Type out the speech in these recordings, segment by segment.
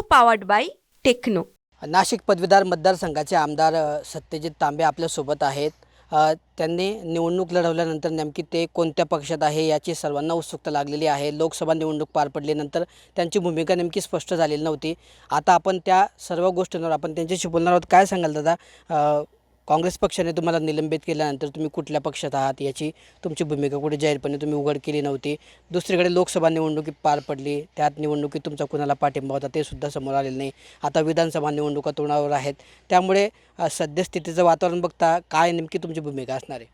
Powered by techno. Nashik पदवीधर मतदारसंघाचे आमदार सत्यजित तांबे आपल्यासोबत आहेत. त्यांनी निवडणूक लढवल्यानंतर नेमकी ते कोणत्या पक्षात आहे याची सर्वांना उत्सुकता लागलेली आहे. लोकसभा निवडणूक पार पडल्यानंतर त्यांची भूमिका नेमकी स्पष्ट झालेली नव्हती. आता आपण त्या सर्व गोष्टींवर आपण त्यांच्याशी बोलणार आहोत. काय सांगाल दादा, काँग्रेस पक्षाने तुम्हाला निलंबित केल्यानंतर तुम्ही कुठल्या पक्षात आहात याची तुमची भूमिका कुठे जाहीरपणे तुम्ही उघड केली नव्हती. दुसरीकडे लोकसभा निवडणुकी पार पडली, त्यात निवडणुकीत तुमचा कुणाला पाठिंबा होता ते सुद्धा समोर आलेलं नाही. आता विधानसभा निवडणुका तोंडावर आहेत, त्यामुळे सद्यस्थितीचं वातावरण बघता काय नेमकी तुमची भूमिका असणार आहे?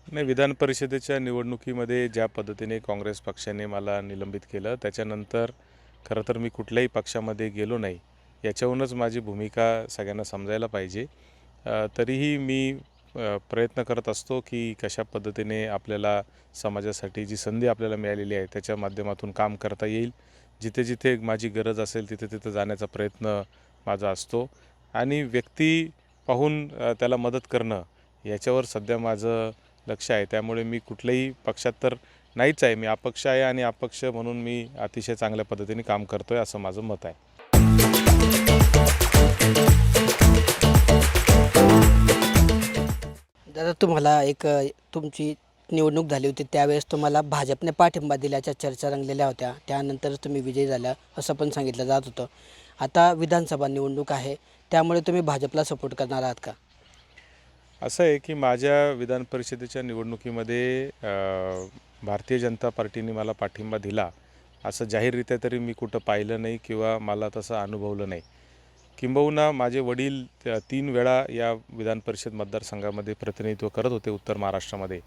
नाही, विधान परिषदेच्या निवडणुकीमध्ये ज्या पद्धतीने काँग्रेस पक्षाने मला निलंबित केलं त्याच्यानंतर खरं तर मी कुठल्याही पक्षामध्ये गेलो नाही. याच्याहूनच माझी भूमिका सगळ्यांना समजायला पाहिजे. तरीही मी प्रयत्न करत असतो की कशा पद्धतीने आपल्याला समाजासाठी जी संधी आपल्याला मिळालेली आहे त्याच्या माध्यमातून काम करता येईल. जिथे जिथे माझी गरज असेल तिथे तिथे जाण्याचा प्रयत्न माझा असतो आणि व्यक्ती पाहून त्याला मदत करणं याच्यावर सध्या माझं लक्ष आहे. त्यामुळे मी कुठल्याही पक्षात तर नाहीच आहे. मी अपक्ष आहे आणि अपक्ष म्हणून मी अतिशय चांगल्या पद्धतीने काम करतो आहे असं माझं मत आहे. दादा, तुम्हाला तुमची निवडणूक झाली होती त्यावेळेस तुम्हाला भाजपने पाठिंबा दिल्याच्या चर्चा रंगलेल्या होत्या. त्यानंतर तुम्ही विजयी झाला असं पण सांगितलं जात होतं. आता विधानसभा निवडणूक आहे, त्यामुळे तुम्ही भाजपला सपोर्ट करणार आहात का? असं आहे की माझ्या विधान परिषदेच्या निवडणुकीमध्ये भारतीय जनता पार्टीने मला पाठिंबा दिला असं जाहीररित्या तरी मी कुठं पाहिलं नाही किंवा मला तसं अनुभवलं नाही. किंबहुना माझे वडील 3 वेळा या विधान परिषद मतदारसंघामध्ये प्रतिनिधित्व करत होते उत्तर महाराष्ट्रामध्ये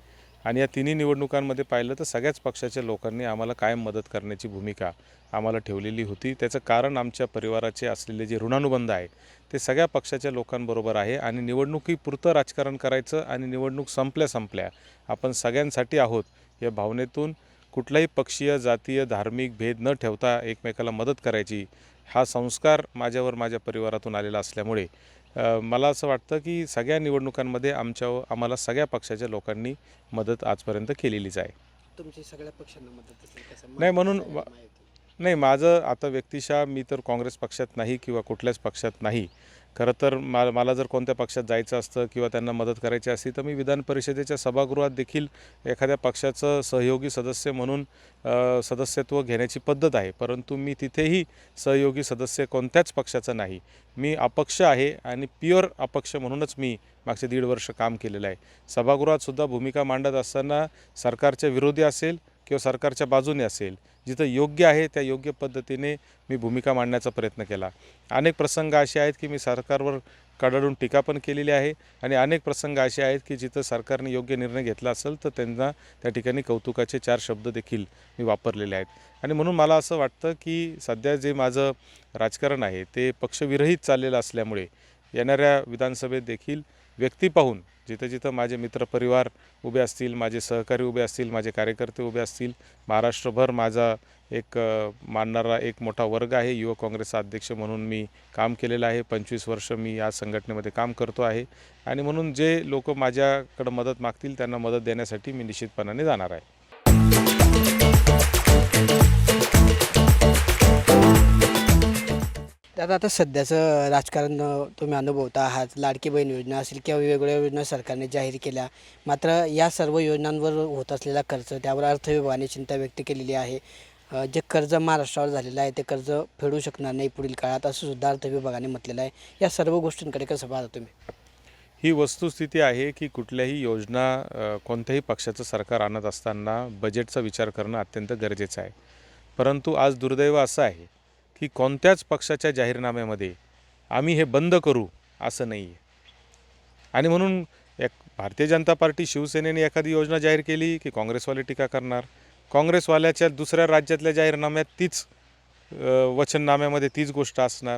आणि या तिन्ही निवडणुकांमध्ये पाहिलं तर सगळ्याच पक्षाच्या लोकांनी आम्हाला कायम मदत करण्याची भूमिका आम्हाला ठेवलेली होती. त्याचं कारण आमच्या परिवाराचे असलेले जे ऋणानुबंध आहे ते सगळ्या पक्षाच्या लोकांबरोबर आहे आणि निवडणुकीपुरतं राजकारण करायचं आणि निवडणूक संपल्या आपण सगळ्यांसाठी आहोत या भावनेतून कुठलाही पक्षीय, जातीय, धार्मिक भेद न ठेवता एकमेकाला मदत करायची हा संस्कार माझ्यावर माझ्या परिवारातून आलेला असल्यामुळे मला असं वाटतं की सगळ्या निवडणुकांमध्ये आम्हाला सगळ्या पक्षाच्या लोकांनी मदत आजपर्यंत केलेलीच आहे. तुमची सगळ्या पक्षांना मदत असेल कसं? नाही म्हणून नाही, माझं आता व्यक्तिशः मी तर काँग्रेस पक्षात नाही किंवा कुठल्याच पक्षात नाही. खरं तर मला जर कोणत्या पक्षात जायचं असतं किंवा त्यांना मदत करायची असती तर मी विधान परिषदेच्या सभागृहात देखील एखाद्या पक्षाचं सहयोगी सदस्य म्हणून सदस्यत्व घेण्याची पद्धत आहे. परंतु मी तिथेही सहयोगी सदस्य कोणत्याच पक्षाचं नाही. मी अपक्ष आहे आणि प्युअर अपक्ष म्हणूनच मी मागचे 1.5 वर्ष काम केलेलं आहे. सभागृहातसुद्धा भूमिका मांडत असताना सरकारच्या विरोधी असेल किंवा सरकारच्या बाजूने असेल, जिथं योग्य आहे त्या योग्य पद्धतीने मी भूमिका मांडण्याचा प्रयत्न केला. अनेक प्रसंग असे आहेत की मी सरकारवर कडाडून टीका पण केलेली आहे आणि अनेक प्रसंग असे आहेत की जिथं सरकारने योग्य निर्णय घेतला असेल तर त्यांना त्या ठिकाणी कौतुकाचे 4 शब्द देखील मी वापरलेले आहेत. आणि म्हणून मला असं वाटतं की सध्या जे माझं राजकारण आहे ते पक्षविरहित चाललेलं असल्यामुळे येणाऱ्या विधानसभेत देखील व्यक्ती पाहून जिथं जिथं माझे मित्रपरिवार उभे असतील, माझे सहकारी उभे असतील, माझे कार्यकर्ते उभे असतील, महाराष्ट्रभर माझा एक मानणारा एक मोठा वर्ग आहे. युवक काँग्रेसचा अध्यक्ष म्हणून मी काम केलेलं आहे. 25 वर्ष मी या संघटनेमध्ये काम करतो आहे आणि म्हणून जे लोक माझ्याकडं मदत मागतील त्यांना मदत देण्यासाठी मी निश्चितपणाने जाणार आहे. आता सध्याचं राजकारण तुम्ही अनुभवता आहात. लाडकी बहीण योजना असेल किंवा वेगवेगळ्या योजना सरकारने जाहीर केल्या, मात्र या सर्व योजनांवर होत असलेला खर्च त्यावर अर्थ विभागाने चिंता व्यक्त केलेली आहे. जे कर्ज महाराष्ट्रावर झालेलं आहे ते कर्ज फेडू शकणार नाही पुढील काळात असं सुद्धा अर्थ विभागाने म्हटलेलं आहे. या सर्व गोष्टींकडे कसं पाहता तुम्ही? ही वस्तुस्थिती आहे की कुठल्याही योजना कोणत्याही पक्षाचं सरकार आणत असताना बजेटचा विचार करणं अत्यंत गरजेचं आहे. परंतु आज दुर्दैव असं आहे की कोणत्याच पक्षाच्या जाहीरनाम्यामध्ये आम्ही हे बंद करू असं नाही आहे. आणि म्हणून भारतीय जनता पार्टी, शिवसेनेने एखादी योजना जाहीर केली की काँग्रेसवाले टीका करणार. काँग्रेसवाल्याच्या दुसऱ्या राज्यातल्या जाहीरनाम्यात तीच वचननाम्यामध्ये तीच गोष्ट असणार.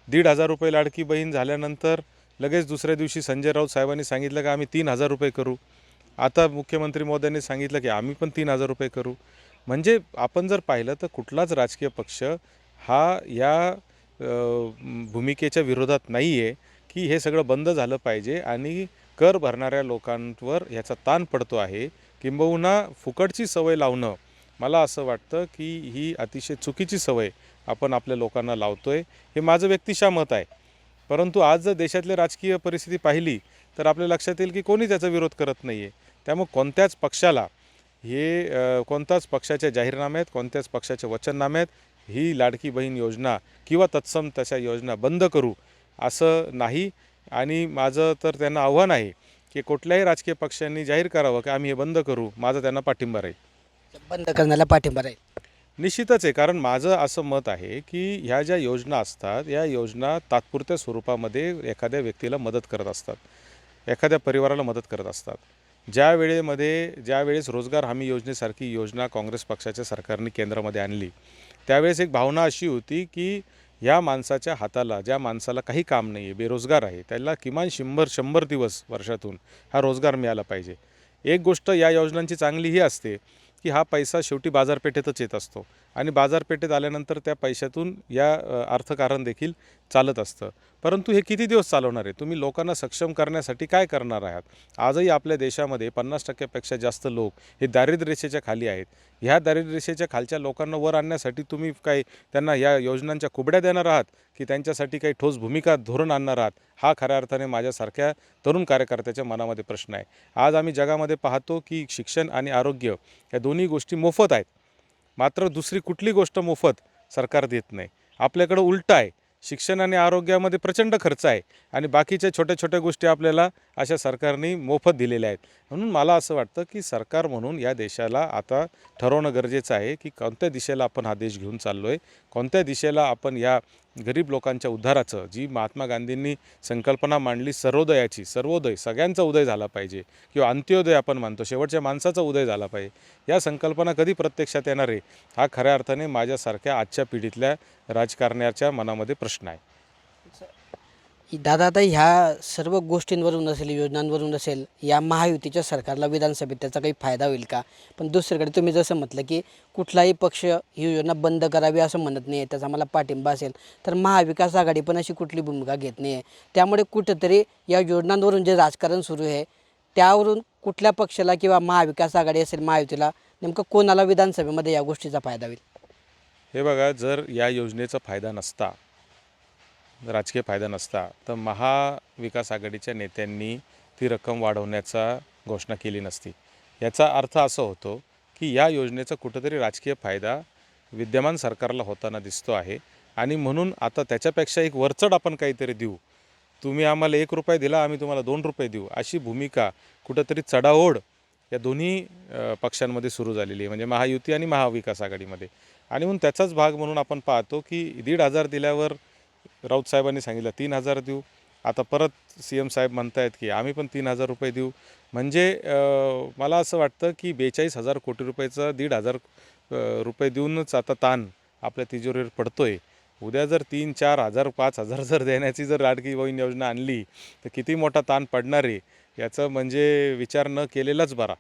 1,500 रुपये लाडकी बहीण झाल्यानंतर लगेच दुसऱ्या दिवशी संजय राऊत साहेबांनी सांगितलं की आम्ही 3,000 रुपये करू. आता मुख्यमंत्री महोदयांनी सांगितलं की आम्ही पण 3,000 रुपये करू. म्हणजे आपण जर पाहिलं तर कुठलाच राजकीय पक्ष हा या भूमिकेच्या विरोधात नाही आहे की हे सगळं बंद झालं पाहिजे आणि कर भरणाऱ्या लोकांवर ह्याचा ताण पडतो आहे. किंबहुना फुकटची सवय लावणं मला असं वाटतं की ही अतिशय चुकीची सवय आपण आपल्या लोकांना लावतो आहे, हे माझं व्यक्तिशः मत आहे. परंतु आज जर देशातली राजकीय परिस्थिती पाहिली तर आपल्या लक्षात येईल की कोणी त्याचा विरोध करत नाही आहे. त्यामुळे कोणत्याच पक्षाला कोणत्याच पक्षाच्या जाहीरनाम्यात, कोणत्याच पक्षाच्या वचननाम्यात ही लाडकी बहीण योजना किंवा तत्सम तशा योजना बंद करू असं नाही. आणि माझं तर त्यांना आव्हान आहे की कुठल्याही राजकीय पक्षांनी जाहीर करावं की आम्ही हे बंद करू. माझा त्यांना पाठिंबा राहील. बंद करण्याला पाठिंबा राहील. निश्चितच आहे, कारण माझं असं मत आहे की ह्या ज्या योजना असतात या योजना तात्पुरत्या स्वरूपामध्ये एखाद्या व्यक्तीला मदत करत असतात, एखाद्या परिवाराला मदत करत असतात. ज्यावेळेस रोजगार हमी योजनेसारखी योजना काँग्रेस पक्षाच्या सरकारने केंद्रामध्ये आणली त्यावेळेस एक भावना अशी होती की या माणसाच्या हाताला, ज्या माणसाला काही काम नाही आहे, बेरोजगार आहे, त्याला किमान 100 दिवस वर्षातून हा रोजगार मिळाला पाहिजे. एक गोष्ट या योजनांची चांगली ही असते की हा पैसा शेवटी बाजारपेठेतच येत असतो आणि बाजारपेठेत आल्यानंतर त्या पैशातून या अर्थकारण देखील चालत असतं. परंतु हे किती दिवस चालवणार आहे? तुम्ही लोकांना सक्षम करण्यासाठी काय करणार आहात? आजही आपल्या देशामध्ये 50% जास्त लोक हे दारिद्र्य रेषेच्या खाली आहेत. ह्या दारिद्र्य रेषेच्या खालच्या लोकांना वर आणण्यासाठी तुम्ही काय त्यांना या योजनांच्या कुबड्या देणार आहात की त्यांच्यासाठी काही ठोस भूमिका, धोरण आणणार आहात? हा खऱ्या अर्थाने माझ्यासारख्या तरुण कार्यकर्त्याच्या मनामध्ये प्रश्न आहे. आज आम्ही जगामध्ये पाहतो की शिक्षण आणि आरोग्य या दोन्ही गोष्टी मोफत आहेत, मात्र दुसरी कुठली गोष्ट मोफत सरकार देत नाही. आपल्याकडं उलटं आहे, शिक्षण आणि आरोग्यामध्ये प्रचंड खर्च आहे आणि बाकीच्या छोट्या छोट्या गोष्टी आपल्याला अशा सरकारने मोफत दिलेल्या आहेत. म्हणून मला असं वाटतं की सरकार म्हणून या देशाला आता ठरवणं गरजेचं आहे की कोणत्या दिशेला आपण हा देश घेऊन चाललो आहे, कोणत्या दिशेला आपण या गरीब लोकांच्या उद्धाराचं, जी महात्मा गांधींनी संकल्पना मांडली सर्वोदयाची, सर्वोदय सगळ्यांचा उदय झाला पाहिजे किंवा अंत्योदय आपण मानतो, शेवटच्या माणसाचा उदय झाला पाहिजे, या संकल्पना कधी प्रत्यक्षात येणार आहे हा खऱ्या अर्थाने माझ्यासारख्या आजच्या पिढीतल्या राजकारण्याच्या मनामध्ये प्रश्न आहे. दादा, आता ह्या सर्व गोष्टींवरून असेल, योजनांवरून असेल, या महायुतीच्या सरकारला विधानसभेत त्याचा काही फायदा होईल का? पण दुसरीकडे तुम्ही जसं म्हटलं की कुठलाही पक्ष ही योजना बंद करावी असं म्हणत नाही आहे, त्याचा मला पाठिंबा असेल, तर महाविकास आघाडी पण अशी कुठली भूमिका घेत नाही आहे. त्यामुळे कुठंतरी या योजनांवरून जे राजकारण सुरू आहे त्यावरून कुठल्या पक्षाला किंवा महाविकास आघाडी असेल, महायुतीला नेमकं कोणाला विधानसभेमध्ये या गोष्टीचा फायदा होईल? हे बघा, जर या योजनेचा फायदा नसता, राजकीय फायदा नसता, तर महाविकास आघाडीच्या नेत्यांनी ती रक्कम वाढवण्याचा घोषणा केली नसती. याचा अर्थ असा होतो की या योजनेचा कुठंतरी राजकीय फायदा विद्यमान सरकारला होताना दिसतो आहे आणि म्हणून आता त्याच्यापेक्षा एक वरचढ आपण काहीतरी देऊ, तुम्ही आम्हाला ₹1 दिला, आम्ही तुम्हाला ₹2 देऊ, अशी भूमिका कुठंतरी चढाओढ या दोन्ही पक्षांमध्ये सुरू झालेली आहे, म्हणजे महायुती आणि महाविकास आघाडीमध्ये. आणि म्हणून त्याचाच भाग म्हणून आपण पाहतो की 1,500 दिल्यावर राऊत साहेबांनी सांगितलं 3,000 देऊ, आता परत CM साहेब म्हणत आहेत की आम्ही पण ₹3,000 देऊ. म्हणजे मला असं वाटतं की 42,000 कोटी रुपयाचा ₹1,500 देऊनच आता ताण आपल्या तिजोरीवर पडतो आहे. उद्या जर 3, 4, 1000, 5,000 जर देण्याची जर लाडकी बहीण योजना आणली तर किती मोठा ताण पडणार आहे याचं म्हणजे विचार न केलेलाच बरा.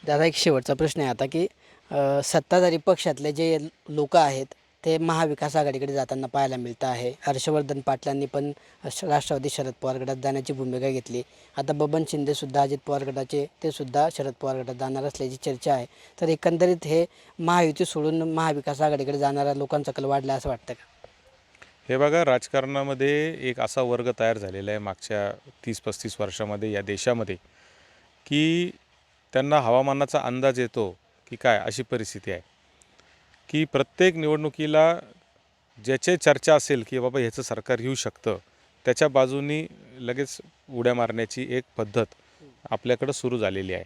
दादा, एक शेवटचा प्रश्न आहे आता की सत्ताधारी पक्षातले जे लोक आहेत ते महाविकास आघाडीकडे जाताना पाहायला मिळतं आहे. हर्षवर्धन पाटलांनी पण राष्ट्रवादी शरद पवार गटात जाण्याची भूमिका घेतली. आता बबन शिंदेसुद्धा अजित पवार गटाचे ते सुद्धा शरद पवार गटात जाणार असल्याची चर्चा आहे. तर एकंदरीत हे महायुती सोडून महाविकास आघाडीकडे जाणाऱ्या लोकांचा कल वाढला असं वाटतं का? हे बघा, राजकारणामध्ये एक असा वर्ग तयार झालेला आहे मागच्या 30-35 वर्षामध्ये या देशामध्ये की त्यांना हवामानाचा अंदाज येतो की काय, अशी परिस्थिती आहे की प्रत्येक निवडणुकीला ज्याचे चर्चा असेल की बाबा ह्याचं सरकार येऊ शकतं त्याच्या बाजूनी लगेच उड्या मारण्याची एक पद्धत आपल्याकडं सुरू झालेली आहे.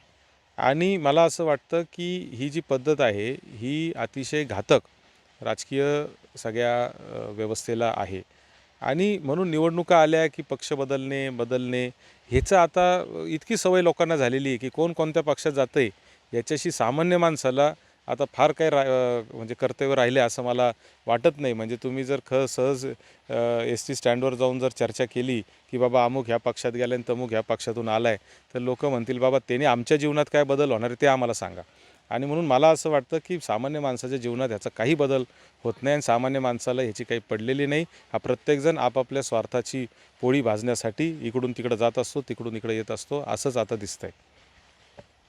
आणि मला असं वाटतं की ही जी पद्धत आहे ही अतिशय घातक राजकीय सगळ्या व्यवस्थेला आहे. आणि म्हणून निवडणुका आल्या की पक्ष बदलणे ह्याचं आता इतकी सवय लोकांना झालेली आहे की कोण कोणत्या पक्षात जातं आहे याच्याशी सामान्य माणसाला आता फार काही म्हणजे कर्तव्य राहिले असं मला वाटत नाही. म्हणजे तुम्ही जर सहज ST स्टँडवर जाऊन जर चर्चा केली की बाबा अमुक ह्या पक्षात गेला आणि तमुक ह्या पक्षातून आला आहे, तर लोक म्हणतील बाबा त्याने आमच्या जीवनात काय बदल होणार आहे ते आम्हाला सांगा. आणि म्हणून मला असं वाटतं की सामान्य माणसाच्या जीवनात ह्याचा काही बदल होत नाही आणि सामान्य माणसाला ह्याची काही पडलेली नाही. हा प्रत्येकजण आपापल्या स्वार्थाची पोळी भाजण्यासाठी इकडून तिकडं जात असतो, तिकडून इकडं येत असतो, असंच आता दिसतंय.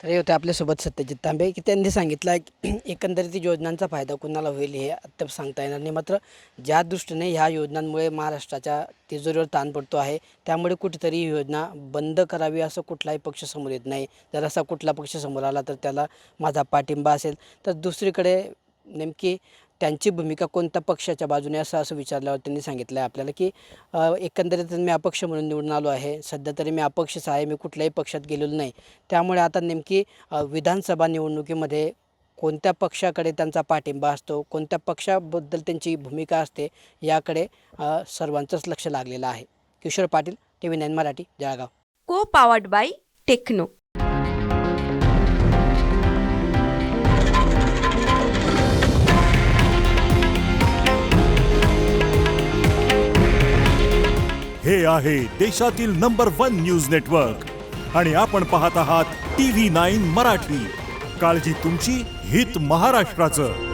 तर हे होते आपल्यासोबत सत्यजित तांबे की त्यांनी सांगितलं की एकंदरीत योजनांचा फायदा कुणाला होईल हे अद्याप सांगता येणार नाही. मात्र ज्या दृष्टीने ह्या योजनांमुळे महाराष्ट्राच्या तिजोरीवर ताण पडतो आहे त्यामुळे कुठेतरी ही योजना बंद करावी असं कुठलाही पक्ष समोर येत नाही. जर असा कुठला पक्ष समोर आला तर त्याला माझा पाठिंबा असेल. तर दुसरीकडे नेमकी त्यांची भूमिका कोणत्या पक्षाच्या बाजूने असं विचारल्यावर त्यांनी सांगितलं आहे आपल्याला की एकंदरीत मी अपक्ष म्हणून निवडून आलो आहे. सध्या तरी मी अपक्षच आहे, मी कुठल्याही पक्षात गेलेलो नाही. त्यामुळे आता नेमकी विधानसभा निवडणुकीमध्ये कोणत्या पक्षाकडे त्यांचा पाठिंबा असतो, कोणत्या पक्षाबद्दल त्यांची भूमिका असते याकडे सर्वांचंच लक्ष लागलेलं आहे. किशोर पाटील, TV9 मराठी, जळगाव. को पावर्ड बाय टेक्नो. हे आहे देशातील नंबर 1 न्यूज नेटवर्क आणि आपण पाहत आहात TV9 मराठी. काळजी तुमची, हित महाराष्ट्राचं.